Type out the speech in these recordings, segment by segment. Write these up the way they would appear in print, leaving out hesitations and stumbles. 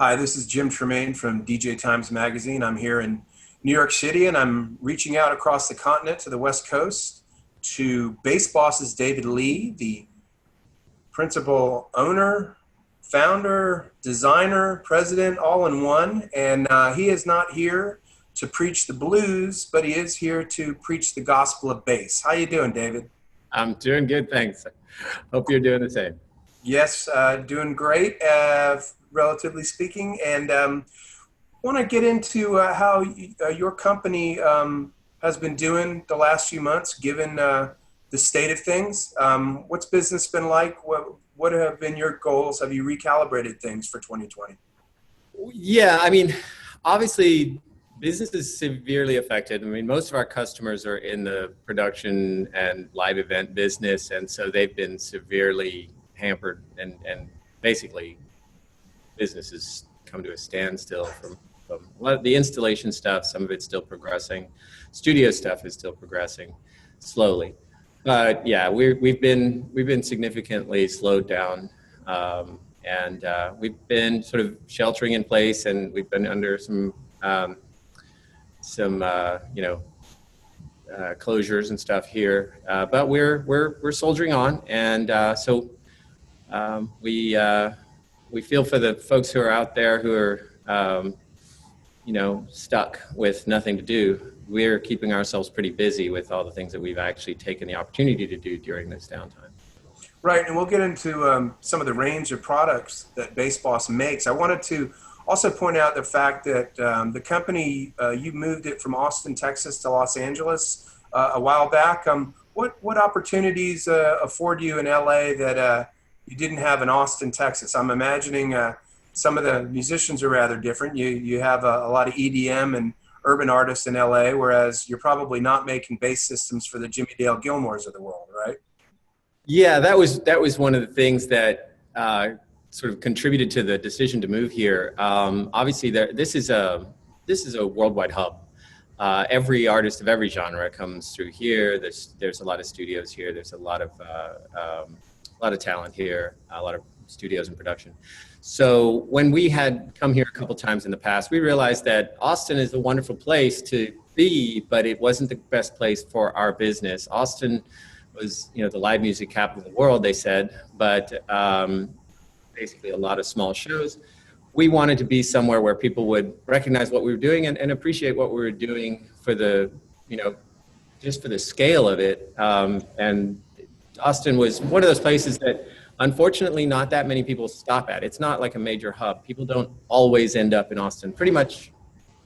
Hi, this is Jim Tremaine from DJ Times Magazine. I'm here in New York City and I'm reaching out across the continent to the West Coast to BASSBOSS' David Lee, the principal owner, founder, designer, president, all in one. And he is not here to preach the blues, but he is here to preach the gospel of bass. How you doing, David? I'm doing good, thanks. Hope you're doing the same. Yes, doing great, relatively speaking, and want to get into how your company has been doing the last few months, given the state of things. What's business been like? What have been your goals? Have you recalibrated things for 2020? Yeah, I mean, obviously, business is severely affected. I mean, most of our customers are in the production and live event business, and so they've been severely hampered, and basically business has come to a standstill from a lot of the installation stuff. Some of it's still progressing. Studio stuff is still progressing slowly, but yeah, we've been significantly slowed down, and we've been sort of sheltering in place, and we've been under some closures and stuff here, but we're soldiering on, and so we feel for the folks who are out there who are stuck with nothing to do. We're keeping ourselves pretty busy with all the things that we've actually taken the opportunity to do during this downtime. Right, and we'll get into some of the range of products that BASSBOSS makes. I wanted to also point out the fact that the company, you moved it from Austin, Texas to Los Angeles a while back. What opportunities afford you in LA that you didn't have in Austin, Texas? I'm imagining some of the musicians are rather different. You have a lot of EDM and urban artists in LA, whereas you're probably not making bass systems for the Jimmy Dale Gilmores of the world, right? Yeah, that was one of the things that sort of contributed to the decision to move here. Obviously, this is a worldwide hub. Every artist of every genre comes through here. There's a lot of studios here. There's a lot of talent here. A lot of studios and production. So when we had come here a couple times in the past, we realized that Austin is a wonderful place to be, but it wasn't the best place for our business. Austin was, the live music capital of the world, they said, but basically a lot of small shows. We wanted to be somewhere where people would recognize what we were doing and appreciate what we were doing for the, just for the scale of it. And Austin was one of those places that unfortunately not that many people stop at. It's not like a major hub. People don't always end up in Austin. Pretty much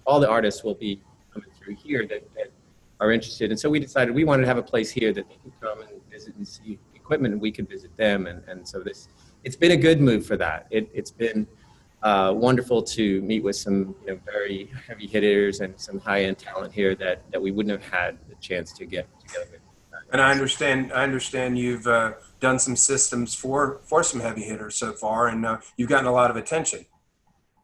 all the artists will be coming through here that are interested. And so we decided we wanted to have a place here that they could come and visit and see equipment, and we could visit them. And so it's been a good move for that. It's been wonderful to meet with some very heavy hitters and some high-end talent here that we wouldn't have had the chance to get together with. And I understand you've done some systems for some heavy hitters so far, and you've gotten a lot of attention.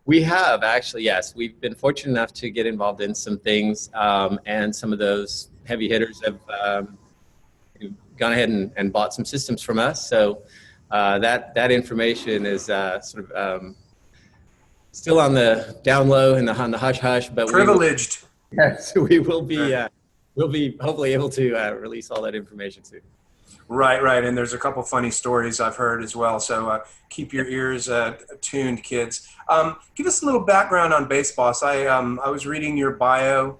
We have, actually, yes. We've been fortunate enough to get involved in some things, and some of those heavy hitters have gone ahead and bought some systems from us. So that information is sort of still on the down low and on the hush hush, but privileged. Yes, we will be. We'll be hopefully able to release all that information soon. Right. And there's a couple funny stories I've heard as well. So keep your ears tuned, kids. Give us a little background on BASSBOSS. I was reading your bio.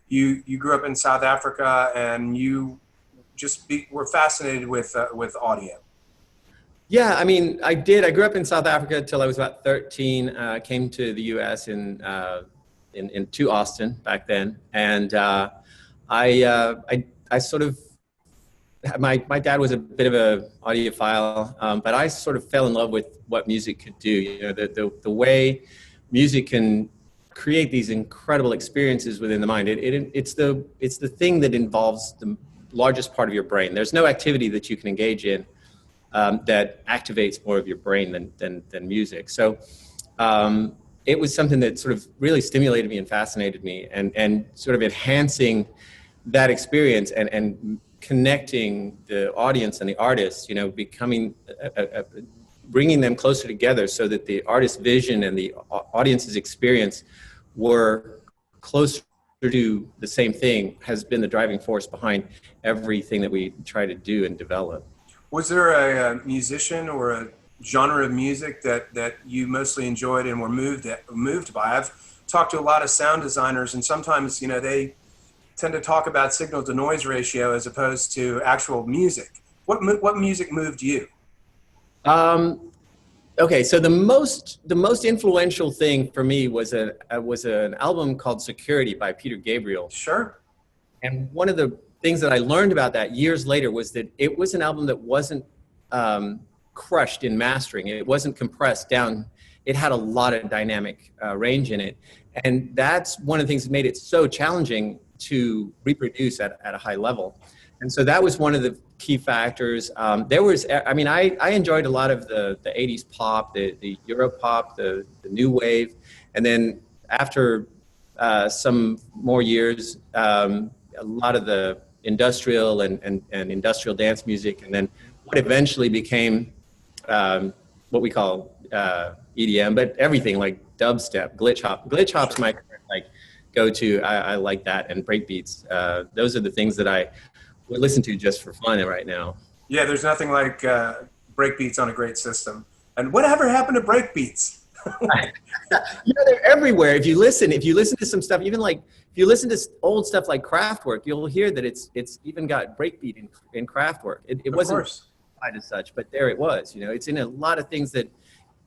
You grew up in South Africa, and you just were fascinated with audio. Yeah, I mean, I did. I grew up in South Africa till I was about 13. Came to the U.S. to Austin back then, and I sort of, my dad was a bit of a audiophile, but I sort of fell in love with what music could do. The way music can create these incredible experiences within the mind. It's the thing that involves the largest part of your brain. There's no activity that you can engage in that activates more of your brain than music. So it was something that sort of really stimulated me and fascinated me, and sort of enhancing that experience and connecting the audience and the artist, becoming bringing them closer together so that the artist's vision and the audience's experience were closer to the same thing has been the driving force behind everything that we try to do and develop. Was there a musician or a genre of music that you mostly enjoyed and were moved by? I've talked to a lot of sound designers, and sometimes, you know, they tend to talk about signal to noise ratio as opposed to actual music. What music moved you? Okay, so the most influential thing for me was an album called Security by Peter Gabriel. Sure. And one of the things that I learned about that years later was that it was an album that wasn't crushed in mastering. It wasn't compressed down. It had a lot of dynamic range in it. And that's one of the things that made it so challenging to reproduce at a high level. And so that was one of the key factors. There was, I mean, I enjoyed a lot of the 80s pop, the Euro pop, the new wave. And then after some more years, a lot of the industrial and industrial dance music. And then what eventually became what we call EDM, but everything like dubstep, glitch hop. Glitch hop's my like go-to. I like that, and breakbeats. Those are the things that I would listen to just for fun right now. Yeah, there's nothing like breakbeats on a great system. And whatever happened to breakbeats? You know, they're everywhere. If you listen to some stuff, even like if you listen to old stuff like Kraftwerk, you'll hear that it's even got breakbeat in Kraftwerk. It wasn't as such, but there it was. You know, it's in a lot of things that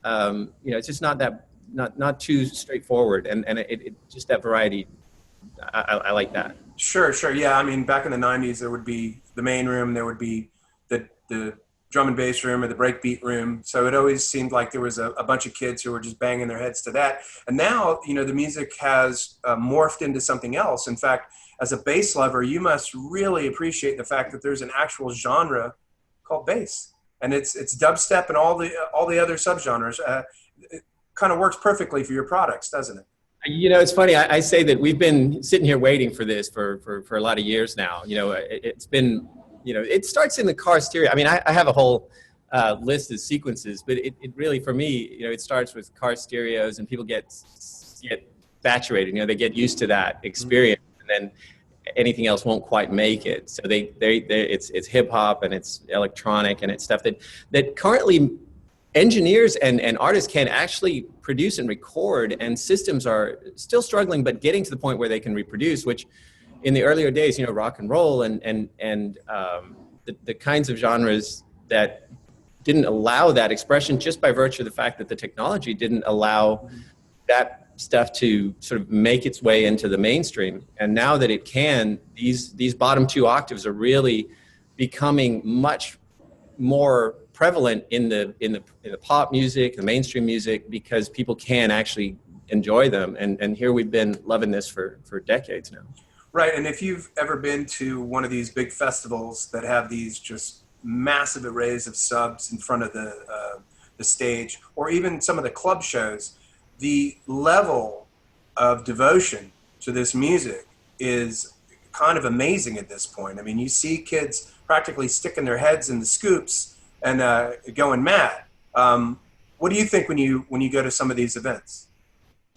you know, it's just not too straightforward, and it just that variety. I like that. Sure. Yeah, I mean, back in the 90s, there would be the main room, there would be the drum and bass room or the breakbeat room. So it always seemed like there was a bunch of kids who were just banging their heads to that. And now, you know, the music has morphed into something else. In fact, as a bass lover, you must really appreciate the fact that there's an actual genre called bass, and it's dubstep and all the other subgenres. It kind of works perfectly for your products, doesn't it? You know, it's funny. I say that we've been sitting here waiting for this for a lot of years now. You know, it's been, you know, it starts in the car stereo. I mean, I have a whole list of sequences, but it really, for me, you know, it starts with car stereos, and people get saturated. You know, they get used to that experience, and then anything else won't quite make it. So it's hip hop and it's electronic and it's stuff that currently engineers and artists can actually produce and record, and systems are still struggling, but getting to the point where they can reproduce, which in the earlier days, you know, rock and roll and the kinds of genres that didn't allow that expression just by virtue of the fact that the technology didn't allow that stuff to sort of make its way into the mainstream. And now that it can, these bottom two octaves are really becoming much more prevalent in the pop music, the mainstream music, because people can actually enjoy them. And here we've been loving this for decades now. Right, and if you've ever been to one of these big festivals that have these just massive arrays of subs in front of the stage, or even some of the club shows, the level of devotion to this music is kind of amazing at this point. I mean, you see kids practically sticking their heads in the scoops and going mad. What do you think when you go to some of these events?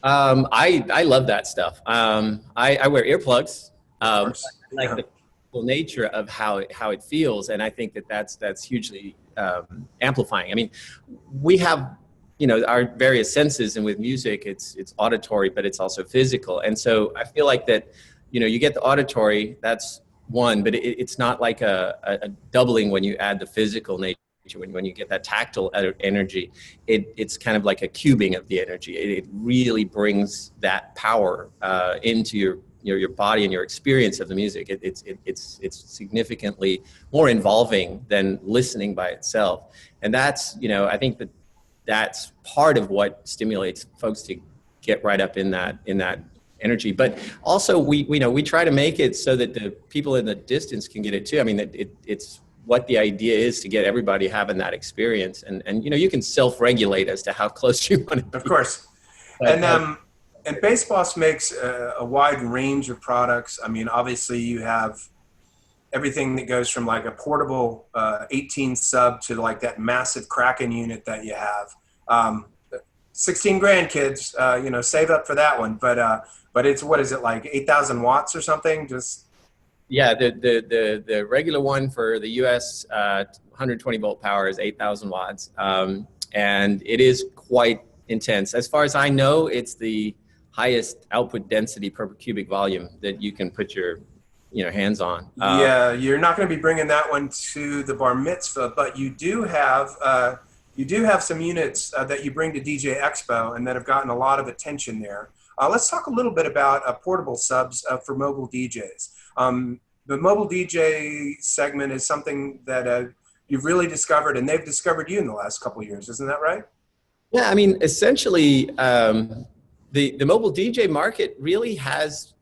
I love that stuff. I wear earplugs. I like the full nature of how it feels, and I think that's hugely amplifying. I mean, we have, you know, our various senses, and with music, it's auditory, but it's also physical. And so I feel like that, you know, you get the auditory, that's one, but it's not like a doubling when you add the physical nature. When you get that tactile energy, it's kind of like a cubing of the energy. It really brings that power into your body and your experience of the music. It's significantly more involving than listening by itself. And that's, you know, I think that's part of what stimulates folks to get right up in that energy. But also we try to make it so that the people in the distance can get it too. I mean, it's what the idea is to get everybody having that experience, and you know, you can self-regulate as to how close you want to be. Of course. But, and BASSBOSS makes a wide range of products. I mean, obviously you have everything that goes from like a portable 18 sub to like that massive Kraken unit that you have. 16 grand, kids, you know, save up for that one. But it's, what is it, like 8,000 watts or something? Just Yeah, the regular one for the US 120 volt power is 8,000 watts, and it is quite intense. As far as I know, it's the highest output density per cubic volume that you can put your hands on. yeah, you're not going to be bringing that one to the bar mitzvah, but you do have some units that you bring to DJ Expo and that have gotten a lot of attention there. Let's talk a little bit about portable subs for mobile DJs. The mobile DJ segment is something that you've really discovered, and they've discovered you in the last couple of years. Isn't that right? Yeah, I mean, essentially, the mobile DJ market really has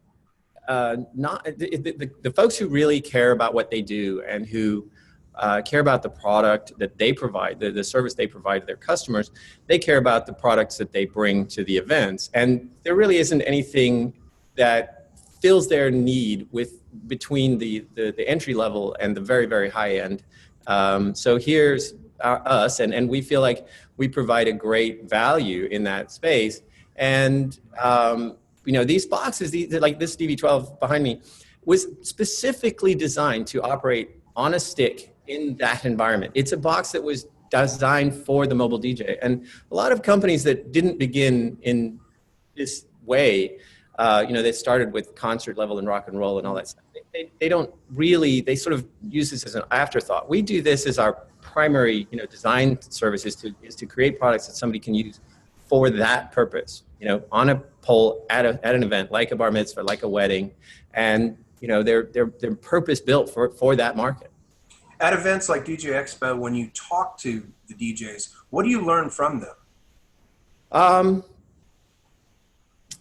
not the folks who really care about what they do and who care about the product that they provide, the service they provide to their customers. They care about the products that they bring to the events, and there really isn't anything that fills their need between the entry level and the very, very high end. So here's us, and we feel like we provide a great value in that space. And these boxes, like this DV12 behind me, was specifically designed to operate on a stick in that environment. It's a box that was designed for the mobile DJ. And a lot of companies that didn't begin in this way, they started with concert level and rock and roll and all that stuff. They don't really, they sort of use this as an afterthought. We do this as our primary, design service is to create products that somebody can use for that purpose, on a pole at an event like a bar mitzvah, like a wedding, and they're purpose built for that market. At events like DJ Expo, when you talk to the DJs, what do you learn from them?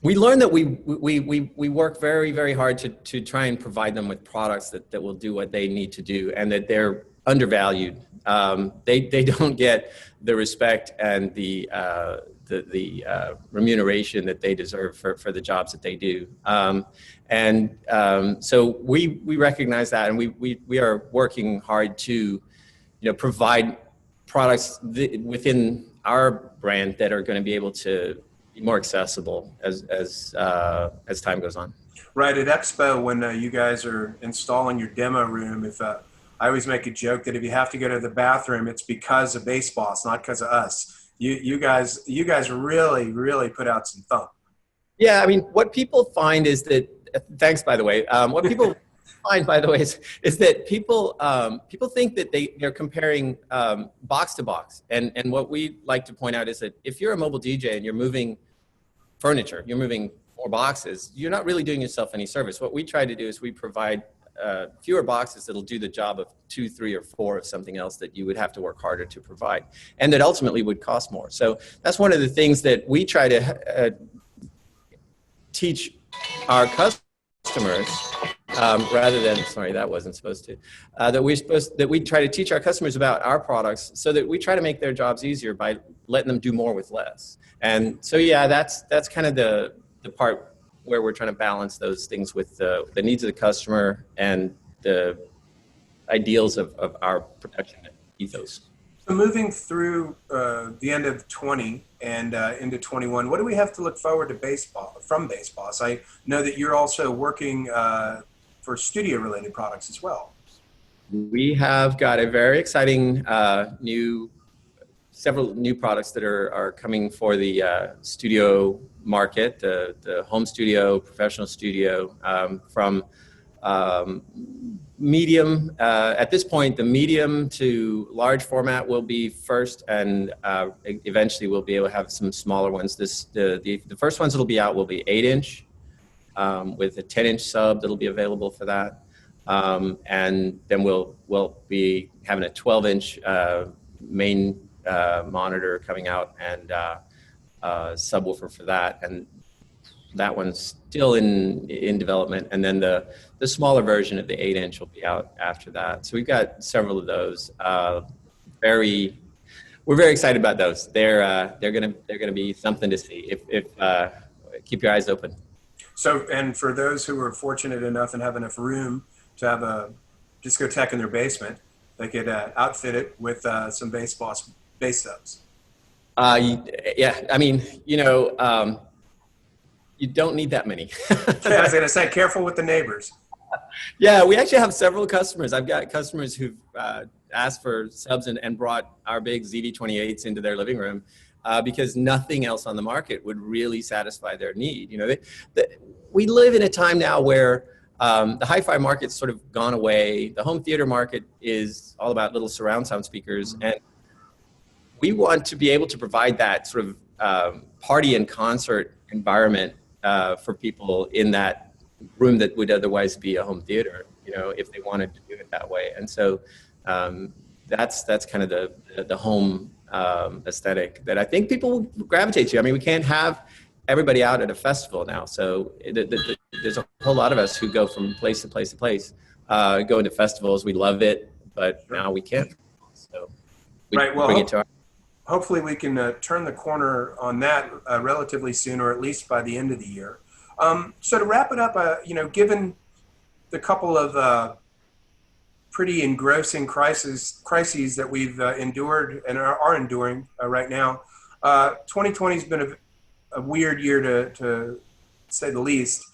We learn that we work very, very hard to try and provide them with products that will do what they need to do, and that they're undervalued. They don't get the respect and the remuneration that they deserve for the jobs that they do. So we recognize that, and we are working hard to provide products within our brand that are going to be able to be more accessible as time goes on. Right, at Expo, when you guys are installing your demo room, I always make a joke that if you have to go to the bathroom, it's because of BASSBOSS, not because of us. You guys really, really put out some thump. Yeah, I mean, what people find is that, thanks, by the way, what people find, by the way, is that people think that they're comparing box to box. And what we like to point out is that if you're a mobile DJ and you're moving furniture, you're moving more boxes, you're not really doing yourself any service. What we try to do is we provide fewer boxes that'll do the job of 2, 3, or 4 of something else that you would have to work harder to provide, and that ultimately would cost more. So that's one of the things that we try to teach our customers, rather than, sorry, that wasn't supposed to, that we try to teach our customers about our products, so that we try to make their jobs easier by letting them do more with less. And so, yeah, that's kind of the part where we're trying to balance those things with the needs of the customer and the ideals of our production ethos. So moving through the end of 20 and into 21, what do we have to look forward to from BASSBOSS? I know that you're also working for studio-related products as well. We have got a very exciting several new products that are coming for the studio market, the home studio, professional studio, from medium. At this point, the medium to large format will be first, and eventually we'll be able to have some smaller ones. The first ones that'll be out will be 8-inch with a 10-inch sub that'll be available for that, and then we'll be having a 12-inch main monitor coming out, and subwoofer for that, and that one's still in development. And then the smaller version of the 8-inch will be out after that. So we've got several of those. We're very excited about those. They're gonna be something to see. If keep your eyes open. So, and for those who are fortunate enough and have enough room to have a discotheque in their basement, they could outfit it with some bass boss bass subs. Yeah, I mean, you don't need that many. Yeah, I was going to say, careful with the neighbors. Yeah, we actually have several customers. I've got customers who've asked for subs and brought our big ZD28s into their living room because nothing else on the market would really satisfy their need. We live in a time now where the hi-fi market's sort of gone away. The home theater market is all about little surround sound speakers, and we want to be able to provide that sort of party and concert environment for people in that room that would otherwise be a home theater, if they wanted to do it that way. And so that's kind of the home aesthetic that I think people will gravitate to. I mean, we can't have everybody out at a festival now. So there's a whole lot of us who go from place to place to place, go into festivals. We love it, but now we can't. So we bring it to our... Hopefully we can turn the corner on that relatively soon, or at least by the end of the year. So to wrap it up, given the couple of pretty engrossing crises that we've endured and are enduring right now, 2020 has been a weird year to say the least.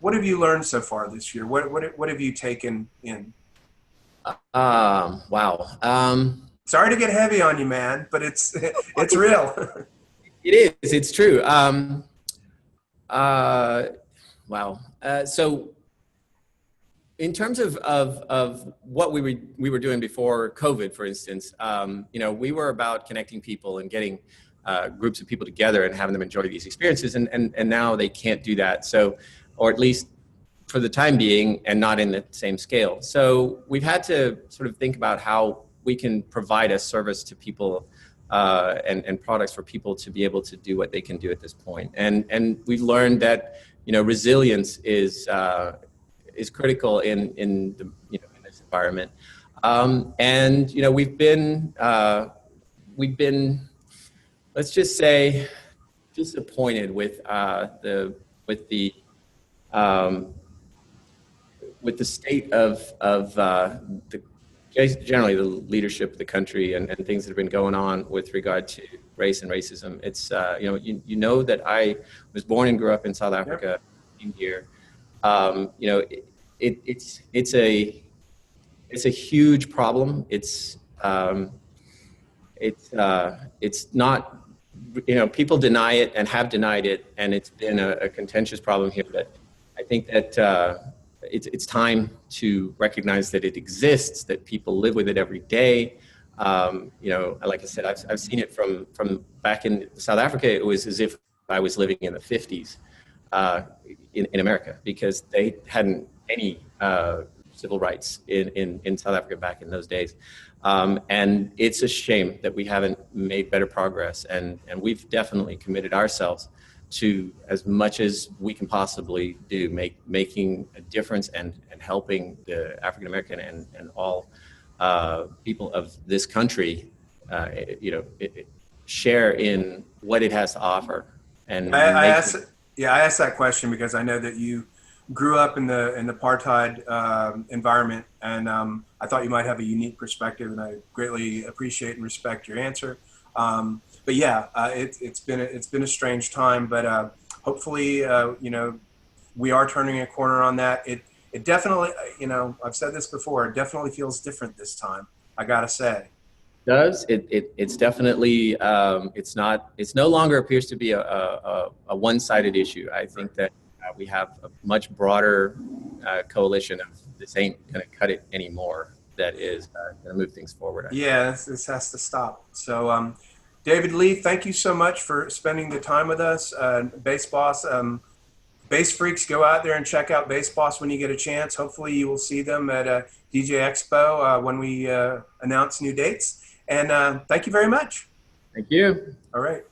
What have you learned so far this year? What have you taken in? Wow. Sorry to get heavy on you, man, but it's real. It is. It's true. Wow. So in terms of what we were doing before COVID, for instance, we were about connecting people and getting groups of people together and having them enjoy these experiences. And now they can't do that. So, or at least for the time being, and not in the same scale. So we've had to sort of think about how we can provide a service to people and products for people to be able to do what they can do at this point. And we've learned that, resilience is critical in this environment. We've been, let's just say, disappointed with the state of generally the leadership of the country and things that have been going on with regard to race and racism. It's that I was born and grew up in South Africa. Yep. Here. It's a huge problem. It's not, people deny it and have denied it, and it's been a contentious problem here. But I think that it's time to recognize that it exists, that people live with it every day. Like I said, I've seen it from back in South Africa. It was as if I was living in the 50s in America, because they hadn't any civil rights in South Africa back in those days. And it's a shame that we haven't made better progress. And we've definitely committed ourselves to, as much as we can possibly do, making a difference and helping the African American and all people of this country, share in what it has to offer. And I asked that question because I know that you grew up in the apartheid environment, and I thought you might have a unique perspective, and I greatly appreciate and respect your answer. But yeah, it's been a strange time, but hopefully, we are turning a corner on that. It definitely, I've said this before, it definitely feels different this time, I gotta say. Does it's definitely it's no longer appears to be a one-sided issue. I think that we have a much broader coalition of this ain't gonna cut it anymore that is gonna move things forward. Yeah, this has to stop. So David Lee, thank you so much for spending the time with us. Bass Boss, Bass Freaks, go out there and check out Bass Boss when you get a chance. Hopefully you will see them at DJ Expo when we announce new dates. And thank you very much. Thank you. All right.